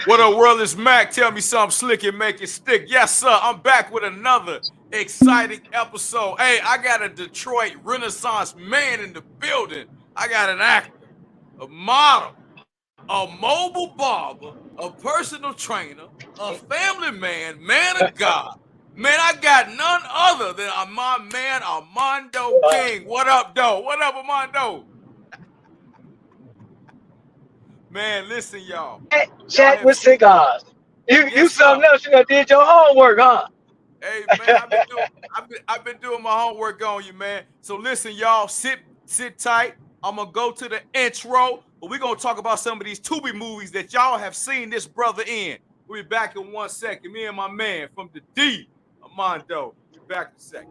What up, world is Mac? Tell me something slick and make it stick. Yes, sir. I'm back with another exciting episode. Hey, I got a Detroit Renaissance man in the building. I got an actor, a model, a mobile barber, a personal trainer, a family man, man of God. Man, I got none other than my man Armando King. What up, though? What up, Armando? Man, listen, y'all. Y'all Chat have with seen. cigars. You Yes, sir. something else. You done did your homework, huh? Hey man, I've been doing my homework on you, man. So listen, y'all, sit tight. I'm gonna go to the intro, but we're gonna talk about some of these Tubi movies that y'all have seen this brother in. We'll be back in 1 second. Me and my man from the D, Armando. Be back in a second.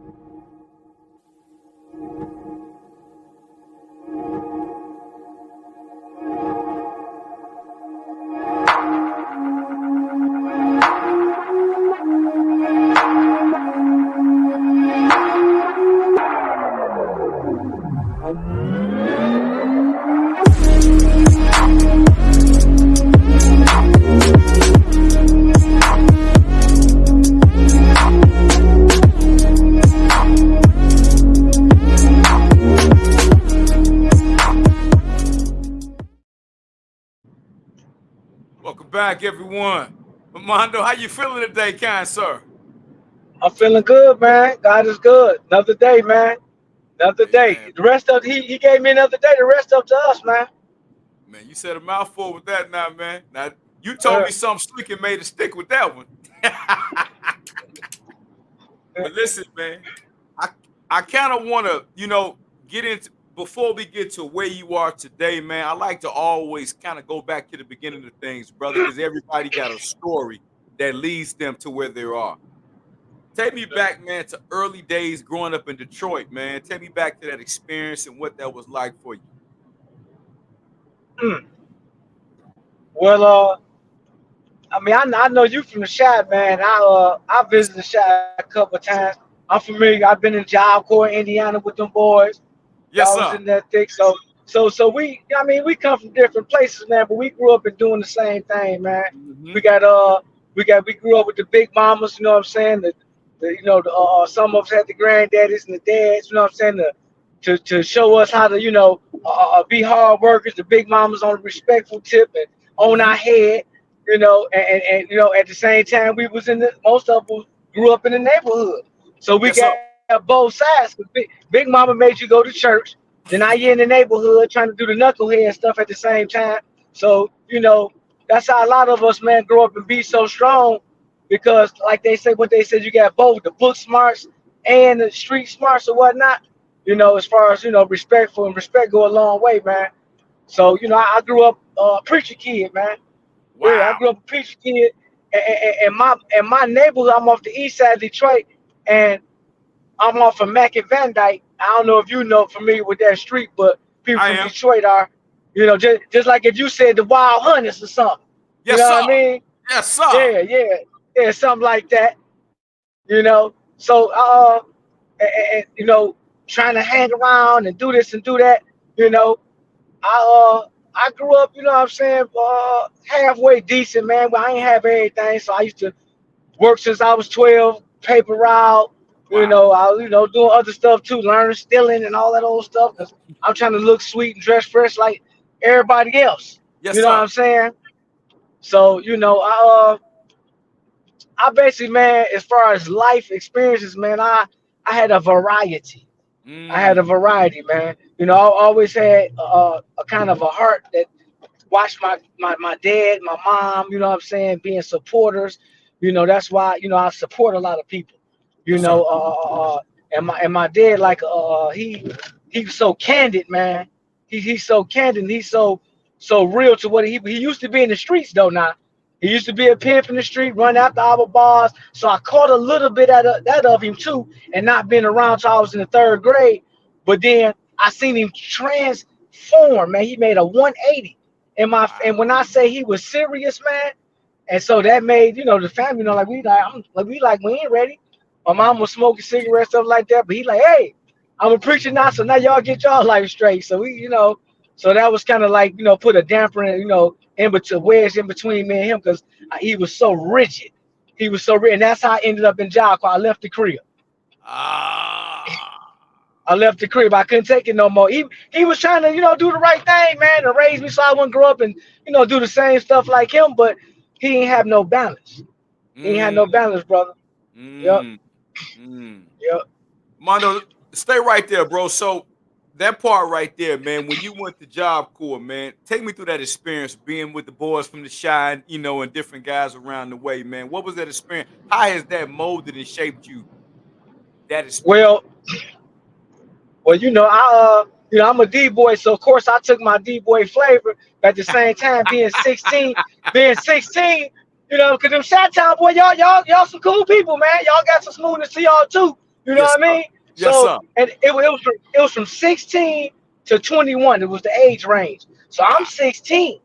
Welcome back, everyone. Armando, how you feeling today, kind sir? I'm feeling good, man. God is good. Another day, man. Another day. Amen. The rest of he gave me another day. The rest up to us, man. Man, you said a mouthful with that now, man. Now you told Uh, me something slick and made a stick with that one. But listen, man, I I kind of want to, get into before we get to where you are today, man. I like to always kind of go back to the beginning of things, brother, because everybody got a story that leads them to where they are. Take me back, man, to early days growing up in Detroit, man. Take me back to that experience and what that was like for you. mm. Well, I mean, I know you from the shop, man. I Yes, visited the shop a couple of times. I'm familiar. I've been in Job Corps, Indiana, with them boys. yes, Y'all was sir. in that thick. So we. I mean, we come from different places, man. But we grew up in doing the same thing, man. Hmm. We got we grew up with the big mamas. You know what I'm saying? Some of us had the granddaddies and the dads. You know what I'm saying? To show us how to be hard workers. The big mamas on a respectful tip and on our Hmm. head. And at the same time we was in the most of us grew up in the neighborhood. So we Yes, sir. got both sides. 'Cause big mama made you go to church. Then now you're in the neighborhood trying to do the knucklehead stuff at the same time. So, that's how a lot of us, man, grow up and be so strong because, like they say, what they said, you got both the book smarts and the street smarts or whatnot. As far as, respectful and respect go a long way, man. So, I grew up a preacher kid, man. Yeah, I Wow. grew up a preacher kid, and my neighborhood. I'm off the east side of Detroit, and I'm off of Mack and Van Dyke. I don't know if you know familiar with that street, but people I from am. Detroit are, just like if you said the Wild Hunters or something. You Yes, know sir. what I mean? Yes, sir. Yeah, something like that. So trying to hang around and do this and do that. You know, I grew up. You know what I'm saying? Halfway decent, man. But I ain't have everything, so I used to work since I was 12, paper route. Wow. I was, doing other stuff too, learning, stealing, and all that old stuff. Cause I'm trying to look sweet and dress fresh like everybody else. Yes, You know what sir. I'm saying? So, I basically, man, as far as life experiences, man, I had a variety. I had a Mm. variety, man. I always had a kind of a heart that watched my dad, my mom, you know what I'm saying, being supporters. That's why, I support a lot of people. You Yes, sir. know, and my dad, like he's so candid, man. He's so candid. He's so real to what he used to be in the streets though. Now he used to be a pimp in the street, run after our bars. So I caught a little bit of that of him too, and not being around till I was in the third grade. But then I seen him transform, man. He made a 180. And Wow. when I say he was serious, man, and so that made the family we ain't ready. My mom was smoking cigarettes, stuff like that, but he like, hey, I'm a preacher now, so now y'all get y'all life straight. So so that was kind of like put a damper in in between, wedged in between me and him, because he was so rigid. He was so rigid, and that's how I ended up in job. I left the crib. Ah. I left the crib. I couldn't take it no more. He was trying to, do the right thing, man, and raise me so I wouldn't grow up and, do the same stuff like him. But he ain't have no balance. He ain't had no Mm, balance, brother. Yep. mm, mm. Yep. Mondo, stay right there, bro. So that part right there, man, when you went to Job Corps, man, take me through that experience being with the boys from the Shine, and different guys around the way, man. What was that experience? How has that molded and shaped you? That experience. Well, I'm a D boy, so of course I took my D boy flavor. But at the same time, being 16, because them Shot Town boy, y'all some cool people, man. Y'all got some smoothness to y'all too. You know Yes, what I sir. mean? Yes, So, sir. and it was from 16 to 21. It was the age range. So I'm 16.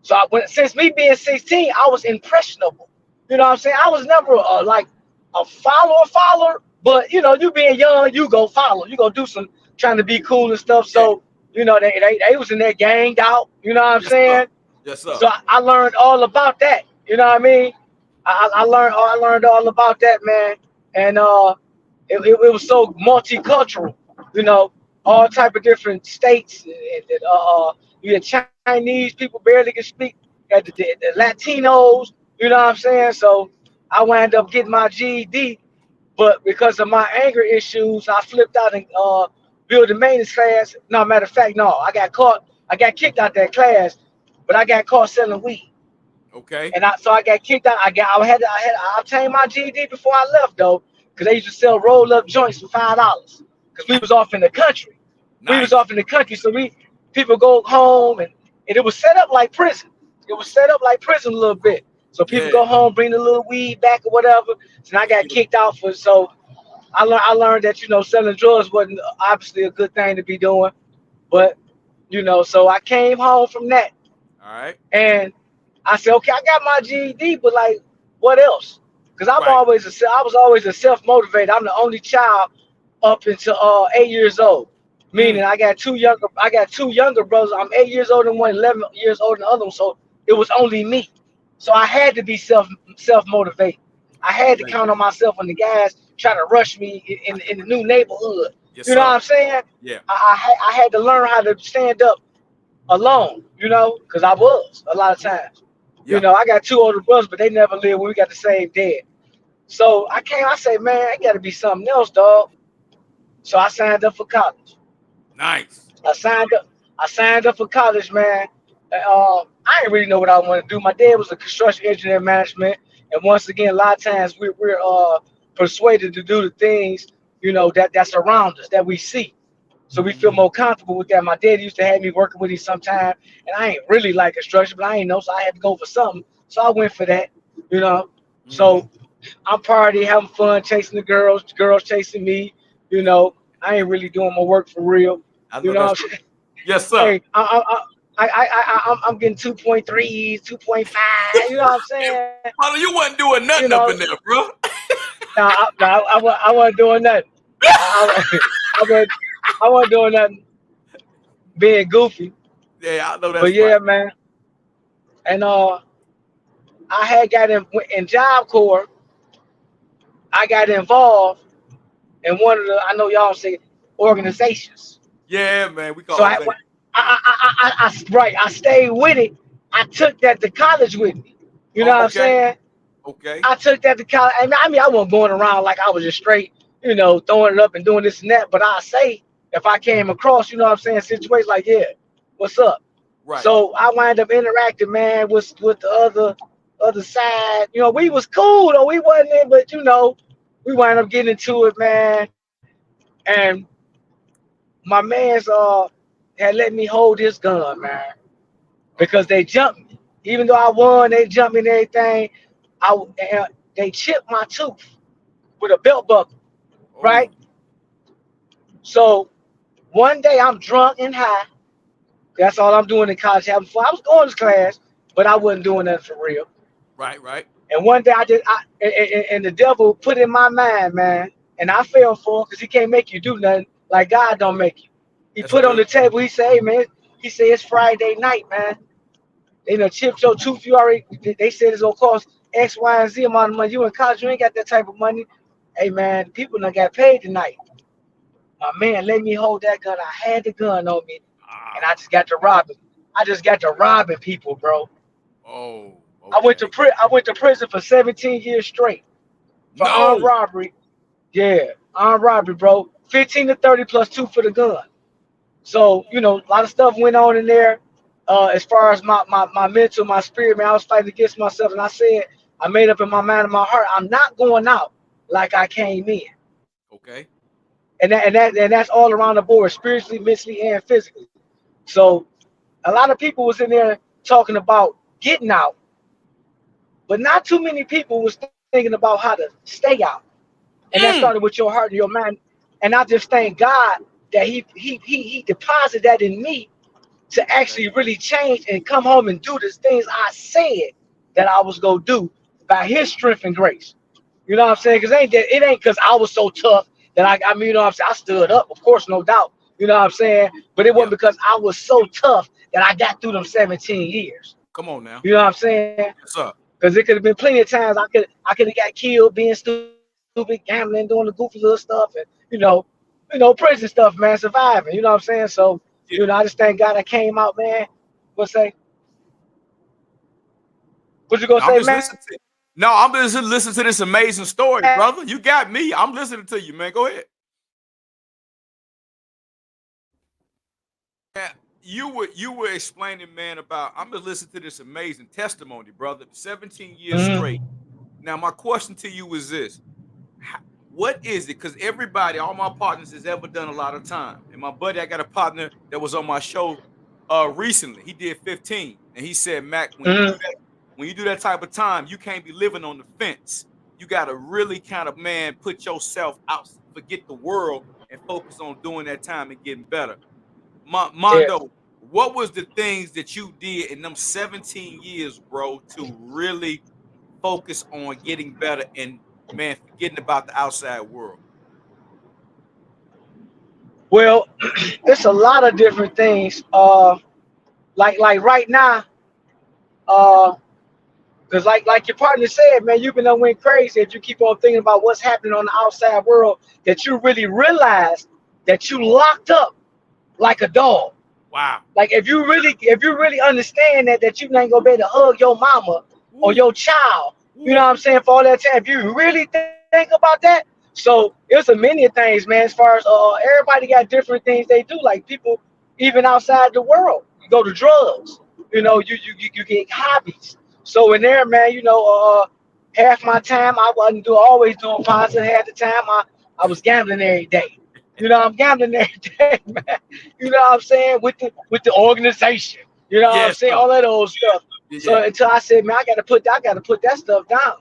So since me being 16, I was impressionable. You know what I'm saying? I was never like a follower, but you being young, you go follow. You go do some trying to be cool and stuff. Yeah. So they was in there ganged out. You know what I'm Yes, sir. saying? Yes, sir. So I learned all about that. You know what I mean? I learned all about that, man. And it was so multicultural. You know, all type of different states. You had Chinese people barely could speak. You had the Latinos. You know what I'm saying? So I wound up getting my GED, but because of my anger issues, I flipped out and building maintenance class. No, matter of fact, no, I got caught. I got kicked out that class, but I got caught selling weed. Okay. And I got kicked out. I obtained my GED before I left though, because they used to sell roll up joints for $5. Because we was off in the country. We was Nice. off in the country, so people go home and it was set up like prison. It was set up like prison a little bit. So people Yeah. go home, bring the little weed back or whatever. So I got kicked out for so I learned that selling drugs wasn't obviously a good thing to be doing, but so I came home from that All right. and I said, okay, I got my GED, but like, what else? Because Right. I was always a self motivated. I'm the only child up until 8 years old. Mm. Meaning I got two younger brothers. I'm 8 years older than one, 11 years older than the other one. So it was only me. So I had to be self motivated. I had to Motivate. count on myself when the guys try to rush me in the new neighborhood. Yes, You know what sir. I'm saying? Yeah. I had to learn how to stand up alone, because I was a lot of times. Yeah. I got two older brothers, but they never lived when we got the same dad. So I say, man, I got to be something else, dog. So I signed up for college. Nice. I signed up. I signed up for college, man. I didn't really know what I wanted to do. My dad was a construction engineer management, and once again, a lot of times we're persuaded to do the things that's around us that we see. So we feel Mm-hmm. more comfortable with that. My dad used to have me working with him sometime, and I ain't really like construction, but I ain't know, so I had to go for something. So I went for that, you know. Mm-hmm. So I'm partying, having fun, chasing the girls chasing me, you know. I ain't really doing my work for real, I you know know that's what I'm right. saying? Yes, sir. Hey, I'm getting 2.3s, 2.5, you know what I'm saying? Mother, you wasn't doing You nothing know, up in there, bro. I wasn't doing nothing. I wasn't, I wasn't doing nothing being goofy. Yeah, I know But that's right. yeah, man. And I had got in Job Corps. I got involved in one of the, I know y'all say, organizations. Yeah, man. We So call organization. right, I stayed with it. I took that to college with me. You know Oh, what I'm okay. saying? Okay. I took that to college. And I mean, I wasn't going around like I was just straight, throwing it up and doing this and that. But I say, if I came across, what I'm saying, situations like, yeah, what's up? Right. So I wind up interacting, man, with the other side. We was cool though. We wasn't in, but we wind up getting into it, man. And my man's had let me hold his gun, man, because Uh-oh. they jumped me. Even though I won, they jumped me and everything. They chipped my tooth with a belt buckle, right? Oh, So one day I'm drunk and high. That's all I'm doing in college, having fun. I was going to class, but I wasn't doing that for real. right, right. And one day and the devil put in my mind, man, and I fell for it because he can't make you do nothing like God don't make you. He That's put on good. the table, he said, hey, man, he said, it's Friday night, man. They done chipped your tooth. You already, they said it's gonna cost X, Y, and Z amount of money. You in college, you ain't got that type of money. Hey man, people done got paid tonight. My man let me hold that gun. I had the gun on me, and I Ah, just got to robbing. I just got to robbing people, bro. oh, I went to okay. I went to prison for 17 years straight for armed No. robbery. Yeah, armed robbery, bro. 15 to 30 plus two for the gun. So, you know, a lot of stuff went on in there. As far as my mental, my spirit, man, I was fighting against myself. And I said, I made up in my mind and my heart, I'm not going out like I came in. Okay. And that's all around the board, spiritually, mentally, and physically. So a lot of people was in there talking about getting out, but not too many people was thinking about how to stay out. And that started Mm. with your heart and your mind. And I just thank God that he deposited that in me to Okay. actually really change and come home and do the things I said that I was gonna do by His strength and grace. You know what I'm saying? Wow. Because it ain't because I was so tough that I mean, you know what I'm saying? I stood up, of course, no doubt. You know what I'm saying? But it Yeah. wasn't because I was so tough that I got through them 17 years. Come on now. You know what I'm saying? Yes, sir. Because it could have been plenty of times I could have got killed being stupid, gambling, doing the goofy little stuff, and prison stuff, man, surviving. You know what I'm saying? So, Yeah. I just thank God I came out, man. What say? What you gonna No, I'm say, just man? listening to. No, I'm just listening to this amazing story, brother. You got me. I'm listening to you, man. Go ahead. Yeah, you were explaining, man, about. I'm just listening to this amazing testimony, brother. 17 years Mm-hmm. straight. Now, my question to you is this: what is it? Because everybody, all my partners, has ever done a lot of time. And my buddy, I got a partner that was on my show recently. He did 15, and he said, Mac, Mm-hmm. when you do that type of time, you can't be living on the fence. You got to really kind of, man, put yourself out, forget the world, and focus on doing that time and getting better. Yeah. Mondo, what was the things that you did in them 17 years, bro, to really focus on getting better and, man, forgetting about the outside world? Well, it's a lot of different things. Like right now, uh, because like your partner said, man, you can done went crazy if you keep on thinking about what's happening on the outside world. That you really realize that you locked up like a dog. Wow. Like if you really understand that you ain't gonna be able to hug your mama or Ooh, your child, you know ooh. what I'm saying, for all that time. If you really think about that, so it's a many things, man. As far as everybody got different things they do. Like people, even outside the world, you go to drugs. You get hobbies. So in there, man, half my time I wasn't always doing positive. Half the time I was gambling every day. I'm gambling every day, man. You know what I'm saying? With the organization. You know what I'm Yes, saying? sir. All that old stuff. Yeah. So until I said, man, I gotta put that stuff down.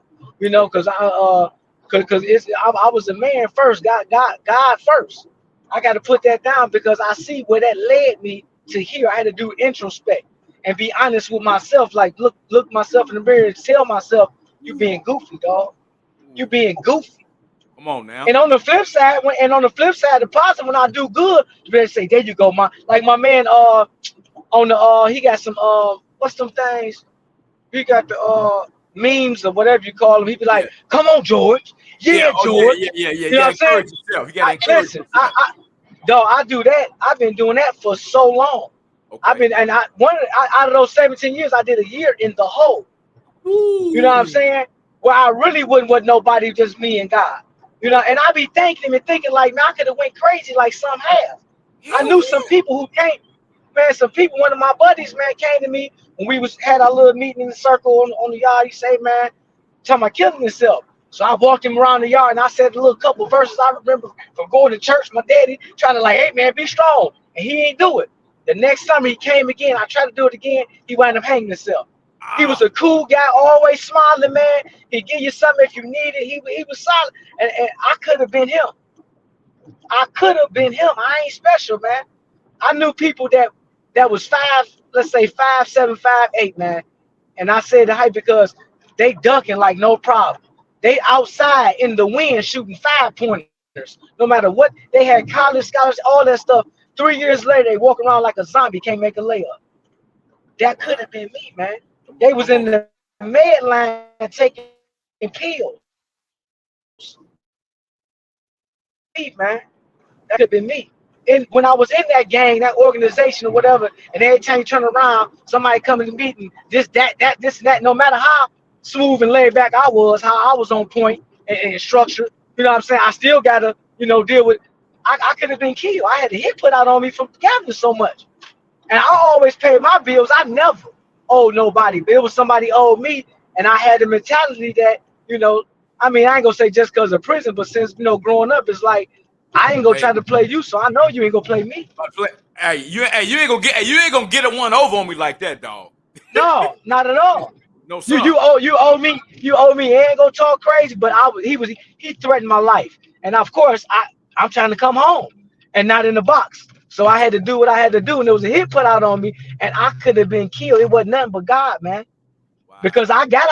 Cause cause I was a man first, God first. I gotta put that down because I see where that led me to here. I had to do introspect and be honest with myself. Like look myself in the mirror and tell myself, you Ooh, being goofy, dog. You ooh. being goofy. Come on now. And on the flip side, the positive, when I do good, you better say, there you go, like my man on the he got some what's some things? He got the memes or whatever you call them. He be Yeah. like, come on, George. Yeah. Yeah, Oh, yeah, yeah, George. yeah, yeah. You You know what gotta I'm saying? encourage yourself. You gotta encourage Listen, yourself. dog, I do that. I've been doing that for so long. I've Okay. been and I one of the, out of those 17 years, I did a year in the hole. You know what I'm Ooh. saying? Where I really wouldn't want nobody, just me and God. And I be thanking him and thinking like, man, I could have went crazy like some have. I Hell knew some yeah. people who came, man. Some people, one of my buddies, man, came to me when we had our little meeting in the circle on the yard. He say, man, talking about killing himself. So I walked him around the yard and I said a little couple verses I remember from going to church. My daddy trying to like, hey man, be strong, and he ain't do it. The next summer he came again. I tried to do it again. He wound up hanging himself. He was Ah. a cool guy, always smiling, man. He'd give you something if you need it. He was solid, and I could have been him. I could have been him. I ain't special, man. I knew people that was five, let's say 5'7", 5'8", man. And I said the height because they dunking like no problem. They outside in the wind shooting 5-pointers. No matter what, they had college scholars, all that stuff. 3 years later, they walk around like a zombie, can't make a layup. That could Wow. have been me, man. They was Come in on. the med line taking pills. Me, man. That could have been me. And when I was in that gang, that organization or whatever, and every time you turn around, somebody come to the meeting, this, and that, no matter how smooth and laid back I was, how I was on point and structured, you know what I'm saying? I still gotta, deal with I could have been killed. I had a hit put out on me from gambling so much. And I always paid my bills. I never owed nobody. But it was somebody owed me, and I had the mentality that, I mean, I ain't gonna say just because of prison, but since growing up, it's like I ain't gonna Hey, try to play you, so I know you ain't gonna play me. you ain't gonna get a one over on me like that, dog. No, not at all. No, You sir. you owe you owe me you owe me. He ain't gonna talk crazy, but he threatened my life, and of course I'm trying to come home and not in the box. So I had to do what I had to do, and there was a hit put out on me, and I could have been killed. It wasn't nothing but God, man. Because Wow. I got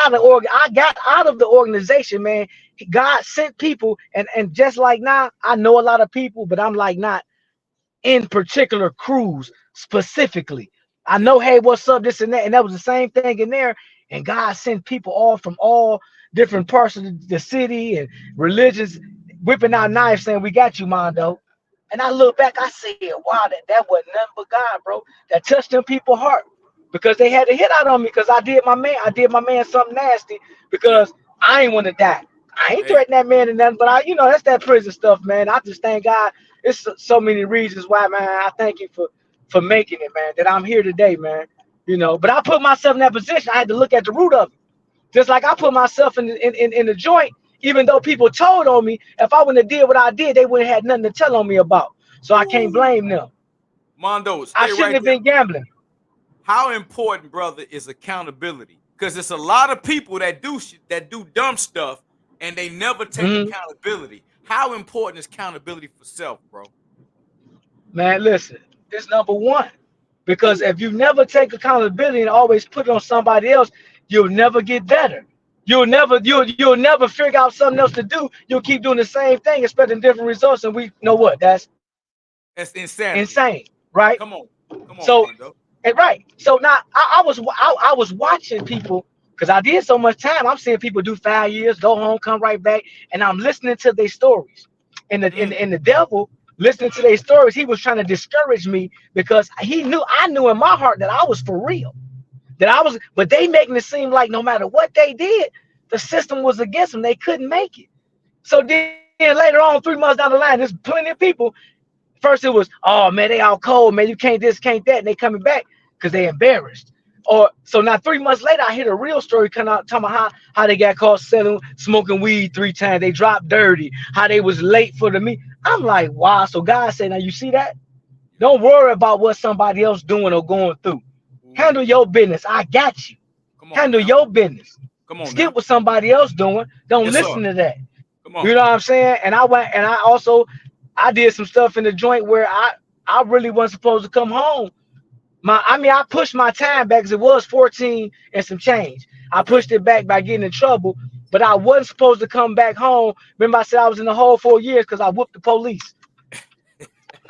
out of the organization, man. God sent people, and just like now, I know a lot of people, but I'm like not in particular crews specifically. I Yeah. know, hey, what's up, this and that was the same thing in there. And God sent people all from all different parts of the city and religions, whipping out knives, saying, "We got you, Mondo." And I look back, I said, "Wow, that wasn't nothing but God, bro. That touched them people's heart because they had to hit out on me because I did my man something nasty Yeah. because I ain't want to die. I ain't Hey, threatening that man or nothing, but that's that prison stuff, man. I just thank God. It's so many reasons why, man. I thank you for making it, man. That I'm here today, man. But I put myself in that position. I had to look at the root of it. Just like I put myself in the joint, even though people told on me, if I wouldn't have did what I did, they wouldn't have had nothing to tell on me about. So I can't ooh, blame them. Mondo, I stay shouldn't right have there. been gambling. How important, brother, is accountability? Because it's a lot of people that do dumb stuff and they never take Mhm. accountability. How important is accountability for self, bro? Man, listen, it's number one. Because Ooh. if you never take accountability and always put it on somebody else, you'll never get better. You'll never figure out something else to do. You'll keep doing the same thing, expecting different results. And we know what? That's That's insanity. insane, right? Come on. Come on, So, Mondo. and right. So now I was watching people because I did so much time. I'm seeing people do 5 years, go home, come right back, and I'm listening to their stories. Mm. And the devil listening to their stories, he was trying to discourage me because I knew in my heart that I was for real. But they making it seem like no matter what they did, the system was against them. They couldn't make it. So then later on, 3 months down the line, there's plenty of people. First it was, oh man, they all cold, man. You can't this, can't that, and they coming back because they embarrassed. Or so now 3 months later, I hear a real story come out talking about how they got caught selling, smoking weed 3 times. They dropped dirty. How they was late for the meet. I'm like, wow. So God said, now you see that? Yeah. Don't worry about what somebody else doing or going through. Handle Ooh. your business. I got you. Come on Handle now. your business. Come on Skip now. what somebody else doing. Don't Yes, sir. listen to that. Come on. You know what I'm saying? And I went and I did some stuff in the joint where I really wasn't supposed to come home. I pushed my time back because it was 14 and some change. I Okay. pushed it back by getting in trouble, but I wasn't supposed to come back home. Remember, I said I was in the hole 4 years because I whooped the police.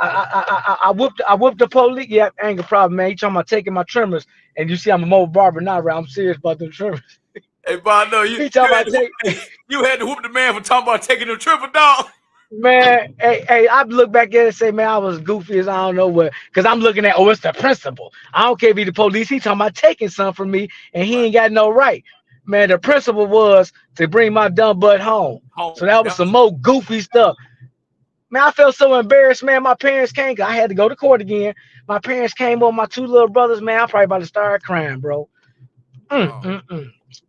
I whooped the police. Yeah, ain't a problem, man. You talking about taking my trimmers, and you see I'm a mobile barber now, right? I'm serious about them trimmers. Hey, Mondo, you He talking you had about to whoop, take. hey, you had to whoop the man for talking about taking the triple dog. Man, hey, I look back at it and say, man, I was goofy as I don't know what. Because I'm looking at, oh, it's the principal. I don't care if he the police. He talking about taking something from me, and he Right. ain't got no right. Man, the principal was to bring my dumb butt home. So Home. that was That some was more goofy stuff. Man, I felt so embarrassed, man. My parents came. 'Cause I had to go to court again. My parents came on my 2 little brothers, man. I'm probably about to start crying, bro. wow.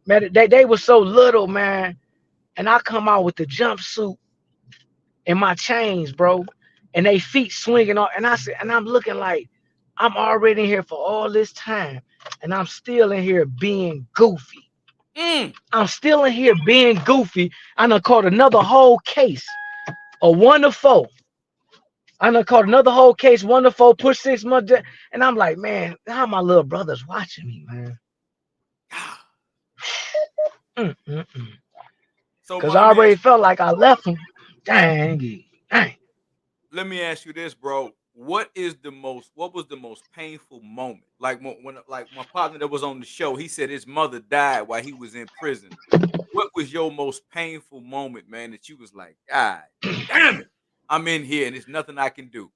Man, they were so little, man. And I come out with the jumpsuit and my chains, bro, and they feet swinging on. And I said, and I'm looking like I'm already in here for all this time, and I'm still in here being goofy. Mm. I'm still in here being goofy. I done caught another whole case, a 1 to 4. I done caught another whole case, 1 to 4, push 6 months, and I'm like, man, how my little brother's watching me, man. Mm, mm, mm. So, Cause man, I already felt like I left him. Dang it, dang. let me ask you this, bro. what was the most painful moment? Like when like my partner that was on the show, he said his mother died while he was in prison. What was your most painful moment, man, that you was like, God damn it, I'm in here and there's nothing I can do?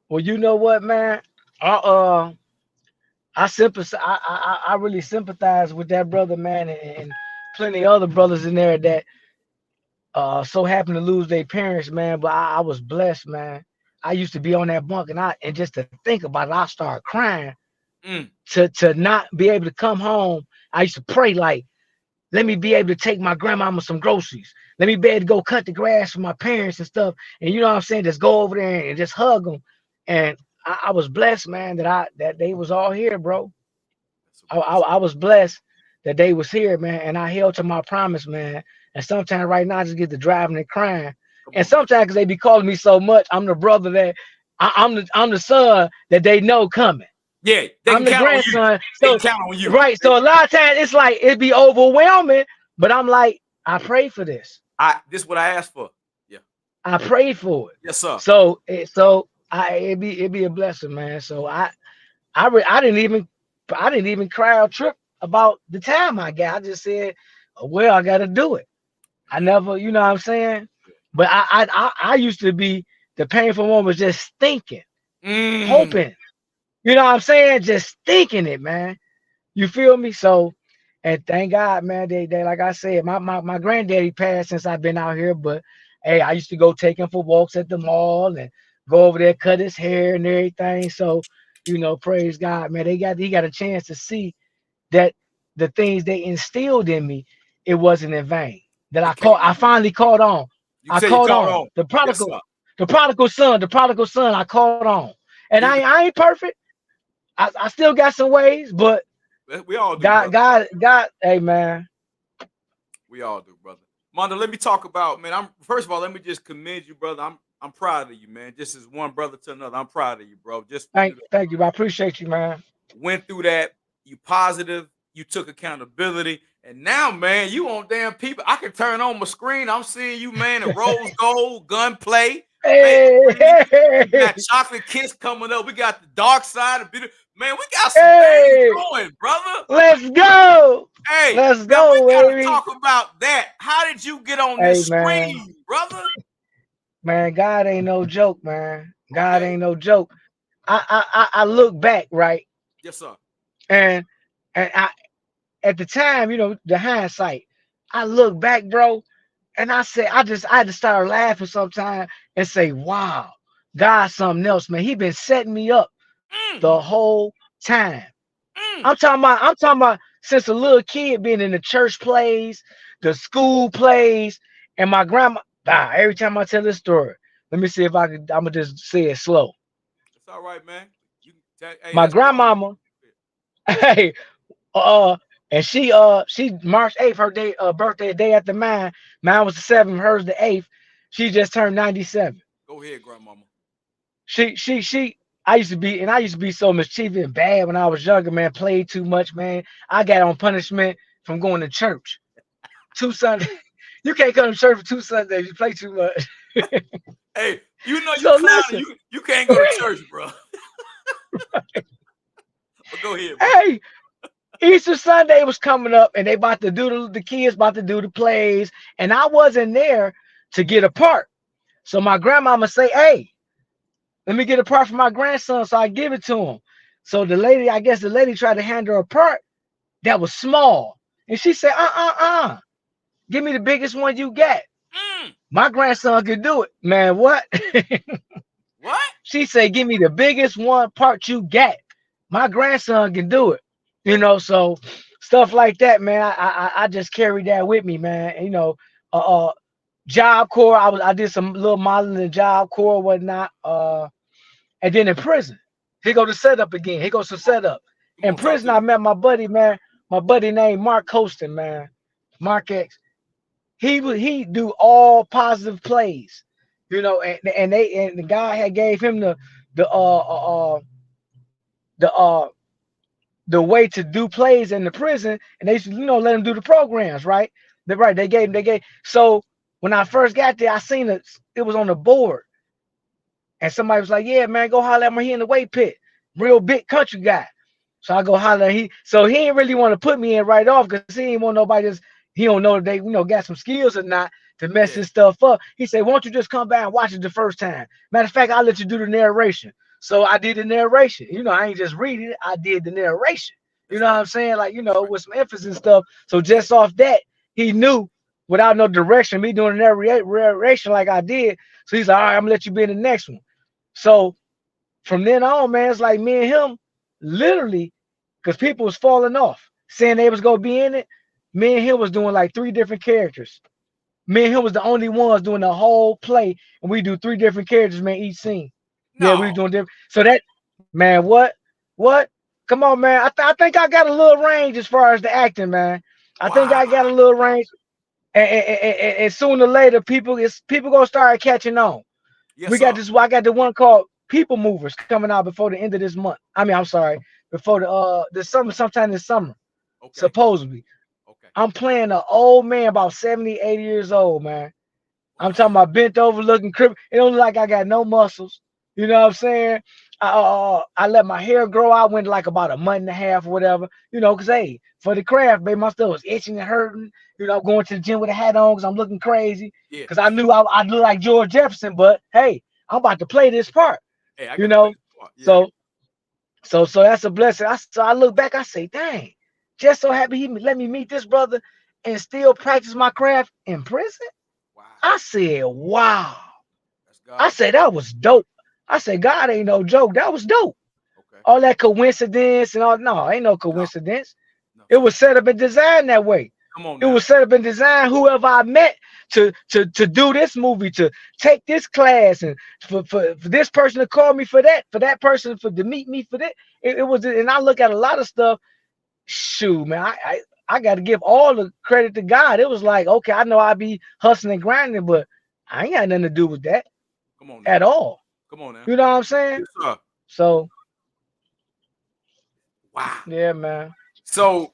Well, you know what, man? I I sympathize. I really sympathize with that brother, man, and plenty of other brothers in there that so happened to lose their parents, man. But I was blessed, man. I used to be on that bunk, and just to think about it, I started crying Mm, to not be able to come home. I used to pray like, let me be able to take my grandmama some groceries. Let me be able to go cut the grass for my parents and stuff. And you know what I'm saying? Just go over there and just hug them. And I was blessed, man, that they was all here, bro. that's a I blessing. was blessed that they was here, man, and I held to my promise, man. And sometimes right now I just get to driving and crying. Come And on, man. sometimes because they be calling me so much, I'm the brother that I'm the son that they know coming. Yeah, they I'm can the count on you. grandson. They can So count on you. right. So a lot of times it's like it be overwhelming, but I'm like, I prayed for this. This is what I asked for. Yeah. I prayed for it. Yes, sir. So it be a blessing, man. So I didn't even cry or trip about the time I got. I just said, "Oh, well, I got to do it. I Man. never, you know what I'm saying? But I used to be the painful one was just thinking, Mm. hoping, you know what I'm saying? Just thinking it, man. You feel me? So, and thank God, man, they like I said, my granddaddy passed since I've been out here, but hey, I used to go take him for walks at the mall and go over there, cut his hair and everything. So, praise God, man. He got a chance to see that the things they instilled in me, it wasn't in vain. That It came I in vain. finally caught on. You can I say you caught caught on. on. Yes, sir. The prodigal son, I caught on. And Give it. I ain't perfect. I still got some ways, but We all do, God, brother. God, hey man. We all do, brother. Mondo, let me talk about, man. I'm first of all, let me just commend you, brother. I'm proud of you, man. Just as one brother to another, I'm proud of you, bro. Just for you to Thank you. I appreciate you, man. went through that. You positive. You took accountability, and now, man, you on damn people. I can turn on my screen. I'm seeing you, man. In rose gold, gunplay, baby Hey, premium. hey, We got chocolate kiss coming up. We got the dark side of beauty. Man, we got some things hey, going, brother. let's go. Hey, Let's now we go, gotta baby. talk about that. How did you get on Hey this man. screen, brother? Man, God ain't no joke, man. God Okay. ain't no joke. I look back, right? Yes, sir. And I at the time, the hindsight, I look back, bro, and I say I had to start laughing sometime and say, wow, God's something else, man. He been setting me up Mm, the whole time. mm. I'm talking about since a little kid being in the church plays, the school plays, and my grandma. Every time I tell this story, let me see if I can. I'm gonna just say it slow. It's all right, man. You can hey, My that's part of grandmama, hey, and she March 8th, her birthday, a day after mine. Mine was the 7th, hers the 8th. She just turned 97. Go ahead, grandmama. She. I used to be so mischievous and bad when I was younger, man. Played too much, man. I got on punishment from going to church. 2 Sundays. You can't come to church for 2 Sundays. You play too much. Hey, you know you So clowning. listen, You can't go to church, bro. But go ahead, bro. hey, Easter Sunday was coming up, and they about to do the kids about to do the plays, and I wasn't there to get a part. So my grandmama say, "Hey, let me get a part for my grandson." So I give it to him. So I guess the lady tried to hand her a part that was small, and she said, give me the biggest one you got. Mm, My grandson could do it, man. What? what? She said, give me the biggest one part you got. My grandson can do it. So stuff like that, man. I just carried that with me, man. Uh, uh Job Corps. I did some little modeling in Job Corps, whatnot. And then in prison, here go the setup again. Here goes the setup. Come In on, talk prison, to I me. met my buddy, man. My buddy named Mark Hostin, man. Mark X. He do all positive plays, and the guy had gave him the the uh the way to do plays in the prison, and they used to, let him do the programs, right? They gave. So when I first got there, I seen it was on the board. And somebody was like, "Yeah, man, go holler at him. He in the weight pit, real big country guy." So I go holler. So he didn't really want to put me in right off because he didn't want nobody just he don't know if they got some skills or not to mess Yeah, his stuff up. He said, "Won't you just come back and watch it the first time? Matter of fact, I'll let you do the narration." So I did the narration. I ain't just reading it. I did the narration. You that's know what right. I'm saying? Like, That's right. with some emphasis and stuff. So Yeah. just off that, he knew without no direction, me doing the narration like I did. So he's like, "All right, I'm gonna let you be in the next one." So from then on, man, it's like me and him literally, because people was falling off, saying they was gonna be in it. Me and him was doing like three different characters. Me and him was the only ones doing the whole play, and we do three different characters, man, each scene. Yeah, we was No. doing different. So that, man, what? Come on, man. I think I got a little range as far as the acting, man. I think Wow. I got a little range, and sooner or later, people gonna start catching on. Yes, We got sir. this. I got the one called People Movers coming out before the end of this month. I mean, I'm sorry, before the summer, sometime this summer, Okay. supposedly. Okay. I'm playing an old man, about 70, 80 years old, man. I'm talking Wow. about bent over, looking crippled. It don't look like I got no muscles. You know what I'm saying? I let my hair grow out. Went like about a month and a half or whatever. Cause hey, for the craft, baby, my stuff was itching and hurting. Going to the gym with a hat on because I'm looking crazy. Yeah. Cause I knew I looked like George Jefferson, but hey, I'm about to play this part. Hey, I You got to play know, this part. Yeah. so so that's a blessing. I look back, I say, dang, just so happy he let me meet this brother and still practice my craft in prison. Wow. I said, wow. That's I God. said that was dope. I said, God ain't no joke. That was dope. Okay. All that coincidence and all, no, ain't no No. coincidence. No, It sir. was set up and designed that way. Come on It now. was set up and designed whoever I met to do this movie, to take this class, and for this person to call me for that person to meet me for that. It was, and I look at a lot of stuff. Shoot, man, I got to give all the credit to God. It was like, okay, I know I be hustling and grinding, but I ain't got nothing to do with that Come on now. at all. Come on now. You know what I'm saying? Yes, sir. So Wow. yeah, man. So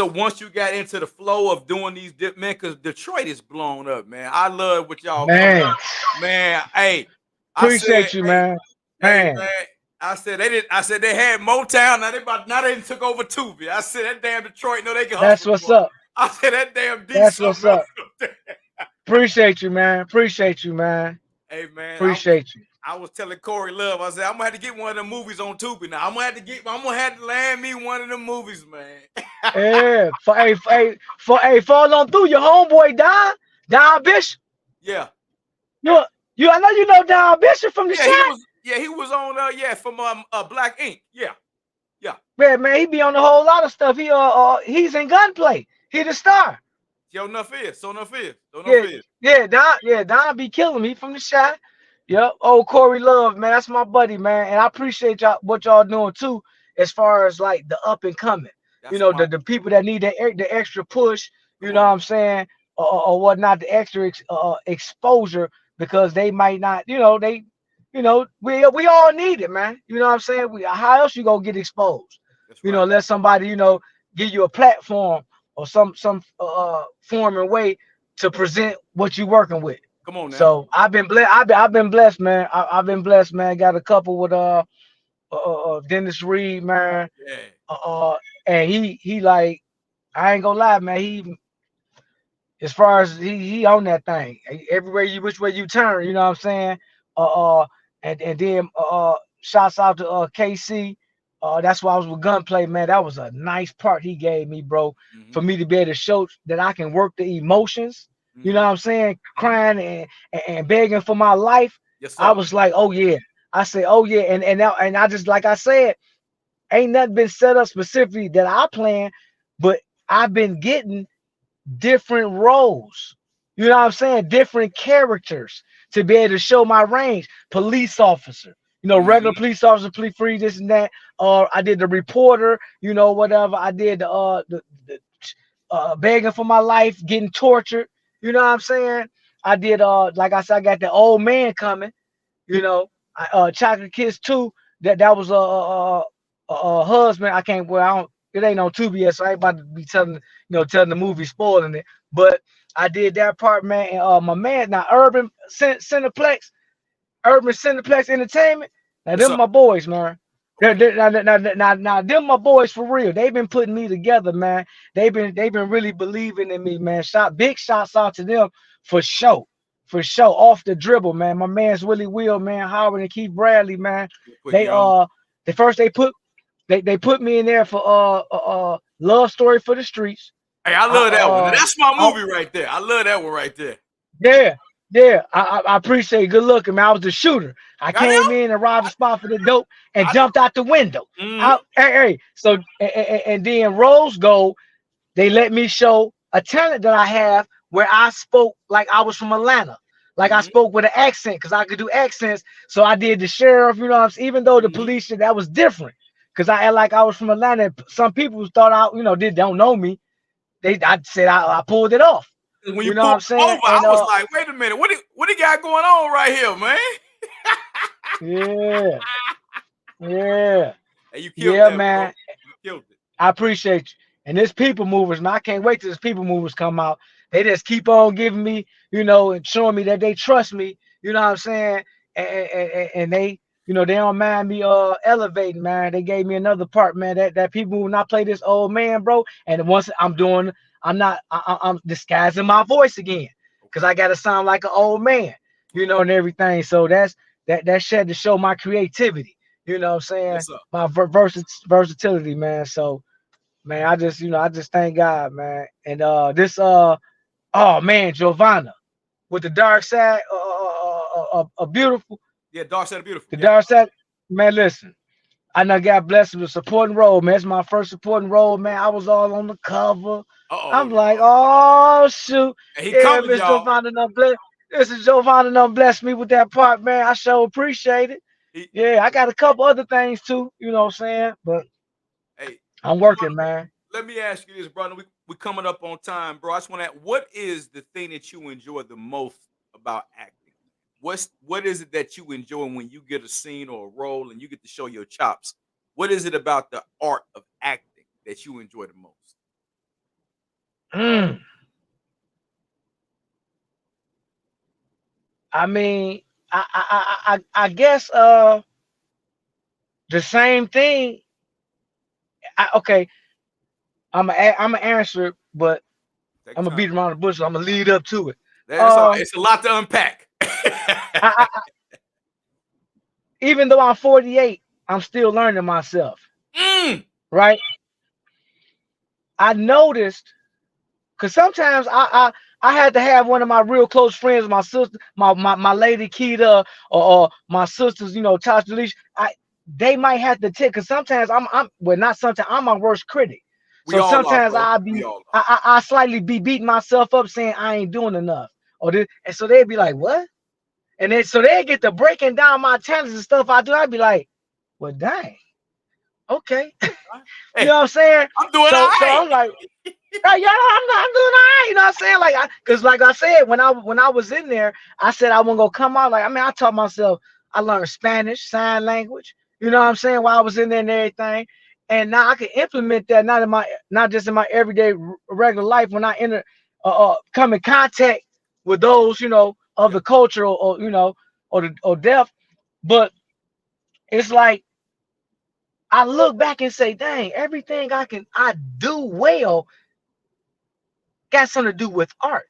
once you got into the flow of doing these man, because Detroit is blown up, man. I love what y'all coming Man, up, man. Hey, I said, appreciate you, man. hey, Man, man. I said they did. I said they had Motown. Now they took over Tubi. I said that damn Detroit know they can that's hustle, what's boy. up. I said that damn D That's something what's else up. up there. Appreciate you, man. Appreciate you, man. Hey man, Appreciate you. I was telling Cory Love, I said I'm gonna have to get one of them movies on Tubi now. I'm gonna have to land me one of them movies, man. Yeah. Fall on through your homeboy Don Bishop. Yeah. You I know you know Don Bishop from the Yeah, he shot. was. Yeah, he was on. From Black Ink. Yeah, yeah. Man, he be on a whole lot of stuff. He's in Gunplay. He the star. So enough is. So enough is. So enough Yeah, is. Don be killing me from the shot. Yep. Oh, Cory Love, man, that's my buddy, man, and I appreciate y'all what y'all doing too, as far as like the up and coming. That's The wonderful, people bro. that need the extra push. You Come know on what now. I'm saying, or whatnot, the extra exposure because they might not. We all need it, man. You know what I'm saying. How else you gonna get exposed? That's right. Unless somebody give you a platform or some form and way to present what you're working with. Come on now. So I've been blessed. I've been blessed, man. I've been blessed, man. Got a couple with Dennis Reed, man. Yeah. And he like, I ain't gonna lie, man. As far as he on that thing. Everywhere which way you turn, you know what I'm saying. And then shouts out to KC. That's why I was with Gunplay, man. That was a nice part he gave me, bro, for Mm-hmm. me to be able to show that I can work the emotions. You know Mm-hmm. what I'm saying? Mm-hmm. Crying and begging for my life. Yes, I sir. was like, oh yeah. I say, oh yeah, and I just, like I said, ain't nothing been set up specifically that I plan, but I've been getting different roles. You know what I'm saying? Different characters to be able to show my range. Police officer, regular Mm-hmm. police officer, police free, this and that. Or I did the reporter, whatever. I did the begging for my life, getting tortured. You know what I'm saying? I did like I said, I got the old man coming. Chocolate Kiss 2. That was a husband. I can't. Well, I don't. It ain't on Tubi yet, so I ain't about to be telling the movie, spoiling it. But I did that part, man. And my man, now Cineplex, Urban Cineplex Entertainment. Now Yes, them sir. my boys, man. Now, them my boys for real. They've been putting me together, man. They've been really believing in me, man. Big shots out to them for sure. For sure. Off the dribble, man. My man's Willie Will, man, Howard and Keith Bradley, man. We're putting They you on. the first they put me in there for Love Story for the Streets. Hey, I I love that one. Now, that's my I, movie right there. I love that one right there. yeah, yeah. I appreciate it. Good looking, man. I was the shooter. I Got came him? in and robbed the spot for the dope and I jumped out the window. mm-hmm. Out, hey. So and then Rose Gold, they let me show a talent that I have where I spoke like I was from Atlanta. Like I Mm-hmm. spoke with an accent because I could do accents. So I did the sheriff, you know what I'm saying? Even though the Mm-hmm. police shit, that was different. Because I act like I was from Atlanta. Some people thought they don't know me. I said I pulled it off. When you You know what pulled I'm him saying? over, I was like, wait a minute, what he got going on right here, man? Yeah, yeah, Hey, you killed yeah, that, bro. man. You killed it. I appreciate you. And this people movers, man. I can't wait till this people movers come out. They just keep on giving me, and showing me that they trust me. You know what I'm saying? And they, they don't mind me elevating, man. They gave me another part, man. That people when I play this old man, bro. And once I'm not, I'm disguising my voice again because Okay. I gotta sound like an old man, Okay. and everything. So that shit to show my creativity. You know what I'm saying? Yes, sir. My versatility, man. So man, I just thank God, man. And this oh man, Giovanna with the dark side, beautiful. Yeah, Dark Side of Beautiful. The Yeah. dark side, man. Listen, I know God blessed me with supporting role, man. It's my first supporting role, man. I was all on the cover. Uh-oh, I'm like, Lord. oh shoot, And he yeah, coming, Miss y'all. Giovanna done bless. This is Giovanna done blessed me with that part, man. I sure appreciate it. He, Yeah, I got a couple other things too, you know what I'm saying? But hey, I'm Giovanna, working, man. let me ask you this, brother. We coming up on time, bro. I just want to ask, what is the thing that you enjoy the most about acting? What is it that you enjoy when you get a scene or a role and you get to show your chops? What is it about the art of acting that you enjoy the most? Mm. I mean, I guess the same thing. Okay, I'm gonna answer it, but Take I'm your gonna time, beat bro. around the bush. I'm gonna lead up to it. That's all. Uh, It's a lot to unpack. I even though I'm 48, I'm still learning myself. mm, Right? I noticed because sometimes I had to have one of my real close friends, my sister, my lady Keita, or my sisters, Tasha Delisha. They might have to take because sometimes I'm well, not sometimes I'm my worst critic. we So all are, sometimes bro. We all are. I slightly be beating myself up saying I ain't doing enough. And so they'd be like, what? And then so they get to breaking down my talents and stuff I do. I'd be like, well, dang, okay. You Hey, know what I'm saying? I'm doing all So right. I'm like, hey, yeah, I'm doing all right. You know what I'm saying? Like, cause like I said, when I was in there, I said I wasn't gonna come out. Like, I mean, I taught myself. I learned Spanish, sign language. You know what I'm saying? While I was in there and everything, and now I can implement that not just in my everyday regular life when I come in contact with those of Yeah, the culture or deaf. But it's like I look back and say, dang, everything I do well got something to do with art.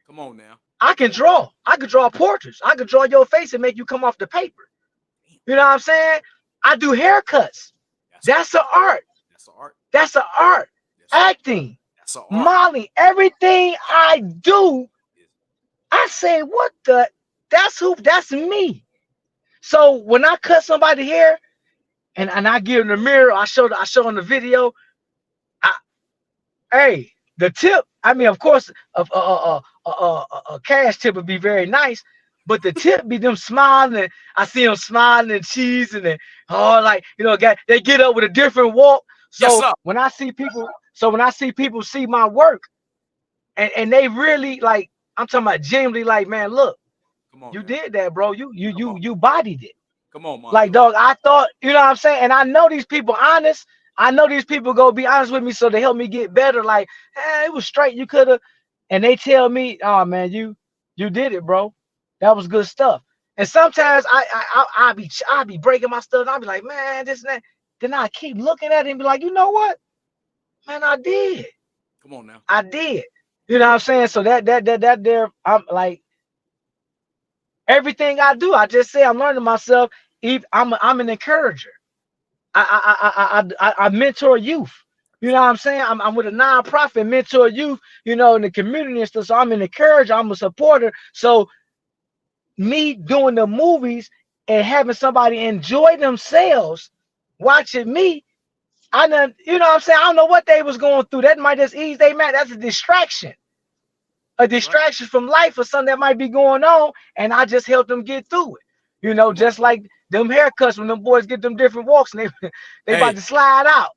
come on now. I can draw. I could draw portraits. I could draw your face and make you come off the paper. Damn, You know what I'm saying? I do haircuts. that's an That's an art. that's an art. That's an art. That's an Acting, that's an art. modeling, everything I do, I say, what the? That's me. So when I cut somebody hair and I give them the mirror, I show them the video. I, hey, the tip. I mean, of course, a cash tip would be very nice, but the tip be them smiling. And I see them smiling and cheesing and like they get up with a different walk. Yes, So sir. when I see people see my work and they really like, I'm talking about genuinely like, man, look, Come on you now. did that, bro. You you Come you on. you bodied it. Come on, Like, Mondo. dog, I thought, you know what I'm saying? And I know these people honest. I know these people go be honest with me so they help me get better. Like, it was straight. You could have. And they tell me, oh man, you did it, bro. That was good stuff. And sometimes I be breaking my stuff. And I'll be like, man, this and that. Then I keep looking at it and be like, you know what, man, I did. Come on now. I did. You know what I'm saying? So that there, I'm like everything I do. I just say I'm learning myself. I'm an encourager. I mentor youth. You know what I'm saying? I'm with a nonprofit, mentor youth. You know, in the community and stuff. So I'm an encourager. I'm a supporter. So me doing the movies and having somebody enjoy themselves watching me, I done, you know what I'm saying? I don't know what they was going through. That might just ease they man. That's a That's right. distraction from life or something that might be going on, and I just help them get through it. You know, Come on. just like them haircuts when them boys get them different walks and they about Hey, to slide out.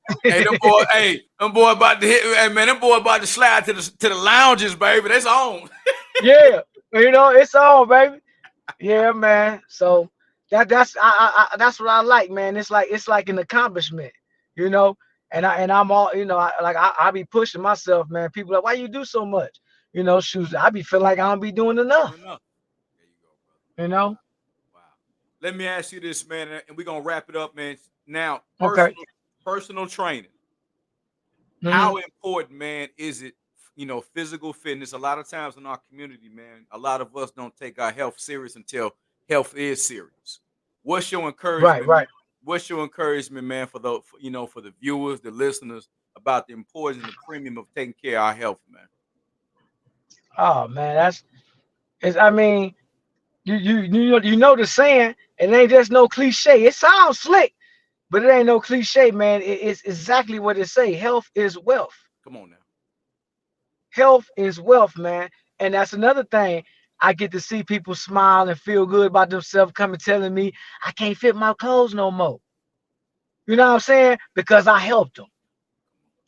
them boy about to hit. Hey man, them boy about to slide to the lounges, baby. That's on. Yeah, you know, it's on, baby. Yeah, man. So that's what I like, man. It's like an accomplishment, you know. And I'm all, you know, I be pushing myself, man. People like, why you do so much? You know, shoes. I be feeling like I don't be doing Doing enough, enough. There you go, you brother. know. Wow. Wow. Let me ask you this, man, and we're gonna wrap it up, man. Now, Okay. personal training. Hmm. How important, man, is it? You know, physical fitness. A lot of times in our community, man, a lot of us don't take our health serious until health is serious. What's your Right, encouragement? right. What's your encouragement, man, for the for the viewers, the listeners, about the importance and the premium of taking care of our health, man? Oh man, I mean, you know the saying, it ain't just no cliche. It sounds slick, but it ain't no cliche, man. It's exactly what it say. Health is wealth. Come on now. Health is wealth, man. And that's another thing. I get to see people smile and feel good about themselves coming telling me I can't fit my clothes no more. You know what I'm saying? Because I helped them.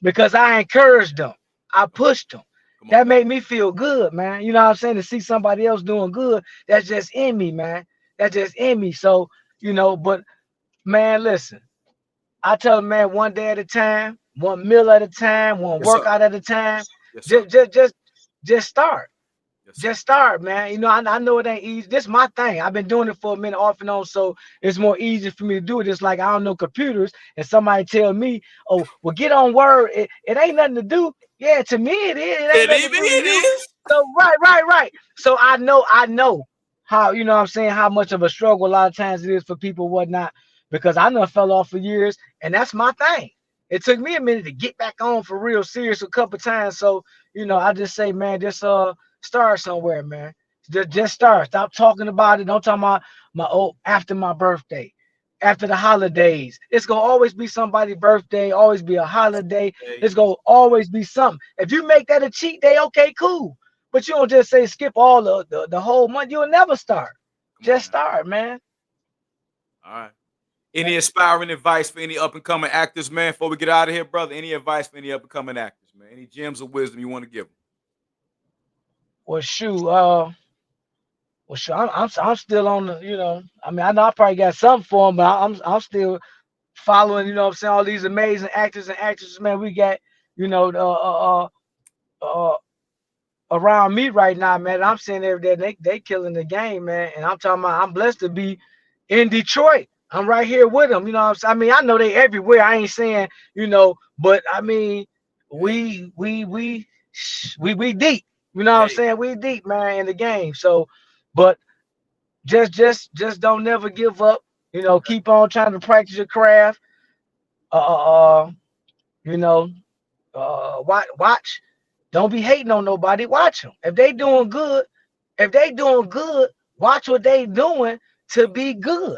Because I encouraged them. I Come on. pushed them. Come on That now. made me feel good, man. You know what I'm saying? To see somebody else doing good, that's just in me, man. That's just in me. So, you know, but man, listen, I tell them, man, one day at a time, one meal at a time, one Yes, sir. workout at a time. Yes, sir. Just, just, just, just start. Yes, sir. Just start, man. You know, I know it ain't easy. This is my thing. I've been doing it for a minute off and on, so it's more easy for me to do it. It's like I don't know computers, and somebody tell me, "Oh, well, get on Word. It ain't nothing to do." Yeah, to me it is. It ain't It nothing to even do to it you. is. So right. So I know how you know what I'm saying how much of a struggle a lot of times it is for people whatnot because I know fell off for years, and that's my thing. It took me a minute to get back on for real serious a couple times. So you know, I just say, man, just start somewhere, man. Just Wow. start. Stop talking about it. Don't talk about my after my birthday, after the holidays. It's gonna always be somebody's birthday. Always be a holiday. Hey, It's gonna always be something. If you make that a cheat day, okay, cool. But you don't just say skip all the whole month. You'll never start. come on Just now. start, man. All right. Any inspiring advice for any up and coming actors, man? Before we get out of here, brother, any advice for any up and coming actors, man? Any gems of wisdom you want to give them? Well, shoot. Well, shoot. I'm still on the. You know. I mean, I know I probably got something for them, but I'm still following. You know what I'm saying? All these amazing actors and actresses, man. We got. You know. Uh, around me right now, man. I'm seeing every day they killing the game, man. And I'm talking about I'm blessed to be in Detroit. I'm right here with them. You know what I'm saying? I mean, I know they everywhere. I ain't saying, you know, but I mean, Hey, we deep. You know what I'm hey, saying? We deep, man, in the game. So, but just don't never give up. You know, okay, keep on trying to practice your craft. Uh, uh, uh you know, watch. Don't be hating on nobody. Watch them. If they doing good, watch what they doing to yep, be good.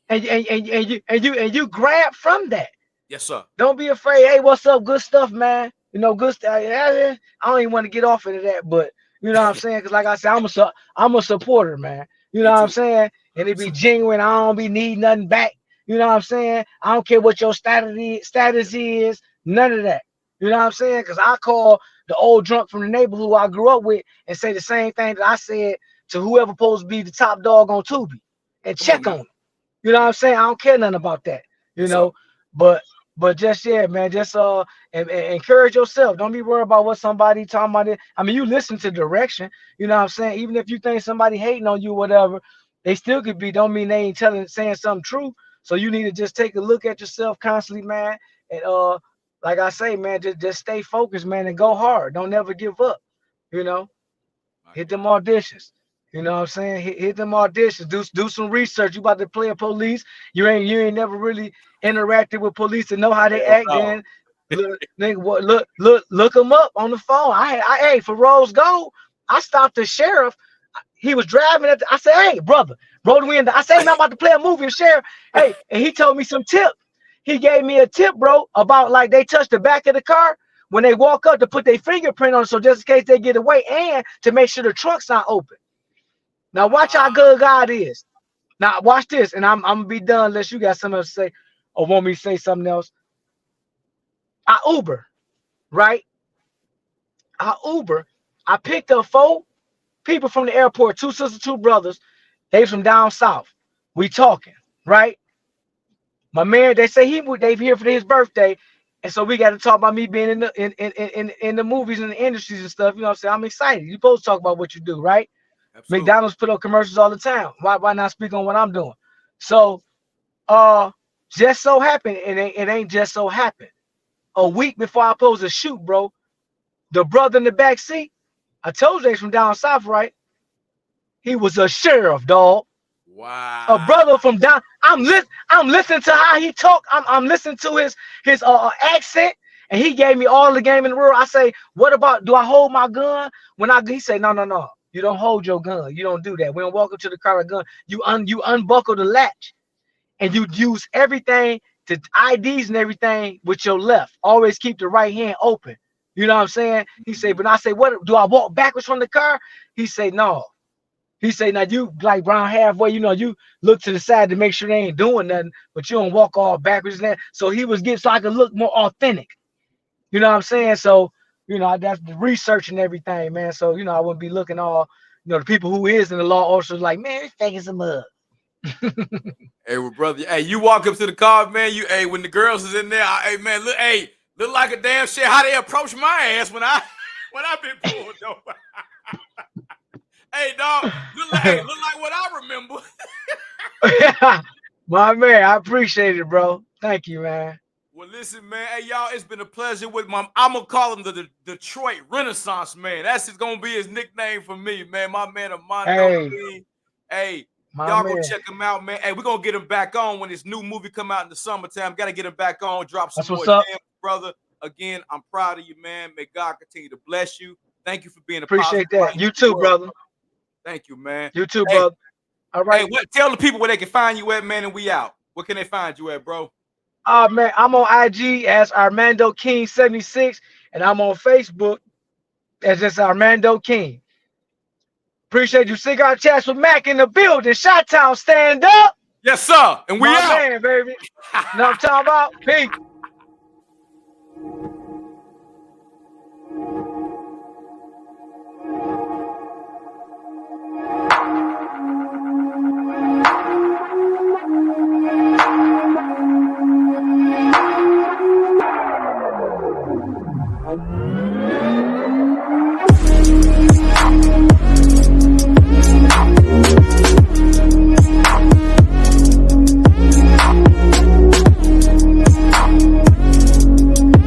thank you. And you grab from that. Yes, sir. Don't be afraid. Hey, what's up? Good stuff, man. You know, good stuff. I don't even want to get off into that, but you know what I'm saying? Because like I said, I'm a supporter, man. You know Me what I'm too. saying? And it Yes, be sir. genuine. I don't be needing nothing back. You know what I'm saying? I don't care what your status is. None of that. You know what I'm saying? Because I call the old drunk from the neighborhood who I grew up with and say the same thing that I said to whoever supposed to be the top dog on Tubi and Come on check now. on him. You know Come what on. I'm saying? I don't care nothing about that. You Yes, sir. know, but just yeah, man, just and encourage yourself. Don't be worried about what somebody talking about. It. I mean, you listen to direction. You know what I'm saying? Even if you think somebody hating on you, whatever, They still could be, don't mean they ain't saying something true. So you need to just take a look at yourself constantly, man. And like I say, man, just stay focused, man, and go hard. Don't never give up. You know, My hit them God. auditions. You know what I'm saying? Hit them auditions. Do some research. You about to play a police. You ain't never really interacted with police to know how they Hell act. no. Then look, nigga, look them up on the phone. Hey, for Rose Gold, I stopped the sheriff. He was driving I said, hey, brother, roll the window. I said, hey, man, I'm about to play a movie. And sheriff, hey, and he told me some tip. He gave me a tip, bro, about like they touch the back of the car when they walk up to put their fingerprint on it, so just in case they get away, and to make sure the trunk's not open. Now watch how good God is. Now watch this, and I'm gonna be done unless you got something else to say or want me to say something else. I Uber, right? I Uber. I picked up 4 people from the airport, 2 sisters, 2 brothers. They from down south. We talking, right? My man, they say they here for his birthday, and so we got to talk about me being in the movies and the industries and stuff. You know what I'm saying? I'm excited. You supposed to talk about what you do, right? Absolutely. McDonald's put up commercials all the time. Why not speak on what I'm doing? So just so happened, it ain't just so happened. A week before I supposed to shoot, bro, the brother in the back seat, I told you he's from down south, right? He was a sheriff, dog. A Wow. brother from down. I'm listening to how he talk. I'm listening to his accent, and he gave me all the game in the world. I say, what about, do I hold my gun when he say, no. You don't hold your gun. You don't do that. We don't walk up to the car with a gun. You unbuckle the latch, and you use everything to IDs and everything with your left. Always keep the right hand open. You know what I'm saying? He say, but I say, what, do I walk backwards from the car? He say, no. He say, now you like brown halfway, you look to the side to make sure they ain't doing nothing, but you don't walk all backwards and that. So he was getting, so I could look more authentic. You know what I'm saying? So, that's the research and everything, man. So, I wouldn't be looking all, the people who is in the law officers like, man, this thing is a mug. Hey, well, brother. Hey, you walk up to the car, man. Hey, when the girls is in there, hey, man, look like a damn shit. How they approach my ass when I been pulled over. Hey, dog, look like what I remember. My man, I appreciate it, bro. Thank you, man. Well, listen, man. Hey, y'all, it's been a pleasure with I'm gonna call him the Detroit Renaissance Man. That's just gonna be his nickname for me, man. My man Armando Hey, King. Hey, my y'all go man. check him out, man. Hey, we're gonna get him back on when his new movie come out in the summertime. Gotta get him back on, drop some That's more what's up. jams, brother. Again, I'm proud of you, man. May God continue to bless you. Thank you for being a Appreciate positive light that. in You the too, world, brother. bro. Thank you, man. You too, Hey, brother. All hey, right. tell the people where they can find you at, man, and we out. Where can they find you at, bro? Man, I'm on IG as Armando King 76, and I'm on Facebook as just Armando King. Appreciate you. Cigar Chats with Mac in the building. Shot Town, stand up. Yes, sir. And we My out. man, baby. Know what I'm talking about? Peace.